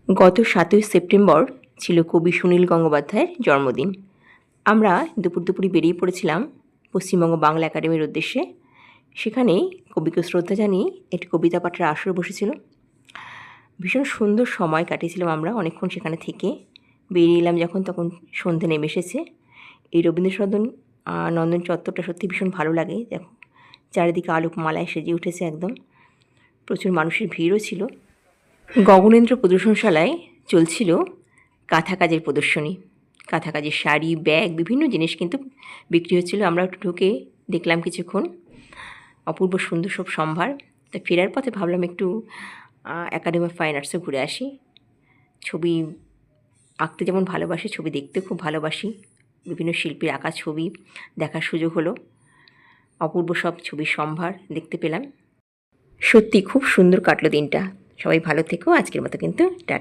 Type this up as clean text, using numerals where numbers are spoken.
গত ৭ই সেপ্টেম্বর ছিল কবি সুনীল গঙ্গোপাধ্যায়ের জন্মদিন। আমরা দুপুরে বেরিয়ে পড়েছিলাম পশ্চিমবঙ্গ বাংলা একাডেমির উদ্দেশ্যে। সেখানেই কবিকে শ্রদ্ধা জানিয়ে একটি কবিতা পাঠের আসর বসেছিল। ভীষণ সুন্দর সময় কাটিয়েছিলাম আমরা অনেকক্ষণ সেখানে থেকে। বেরিয়ে এলাম যখন, তখন সন্ধে নেমে এসেছে। এই রবীন্দ্রসদন নন্দন চত্বরটা সত্যি ভীষণ ভালো লাগে। দেখো, চারিদিকে আলোকমালায় সেজে উঠেছে একদম। প্রচুর মানুষের ভিড়ও ছিল। গগনেন্দ্র প্রদর্শনশালায় চলছিল কাঁথা কাজের প্রদর্শনী। কাঁথা কাজের শাড়ি, ব্যাগ, বিভিন্ন জিনিস কিন্তু বিক্রি হচ্ছিল। আমরা ঢুকে দেখলাম কিছুক্ষণ, অপূর্ব সুন্দর সব সম্ভার। তা ফেরার পথে ভাবলাম একটু একাডেমি অফ ফাইন আর্টসে ঘুরে আসি। ছবি আঁকতে যেমন ভালোবাসি, ছবি দেখতে খুব ভালোবাসি। বিভিন্ন শিল্পীর আঁকা ছবি দেখার সুযোগ হলো। অপূর্ব সব ছবির সম্ভার দেখতে পেলাম। সত্যি খুব সুন্দর কাটলো দিনটা। সবাই ভালো থেকো। আজকের মতো কিন্তু টাটা।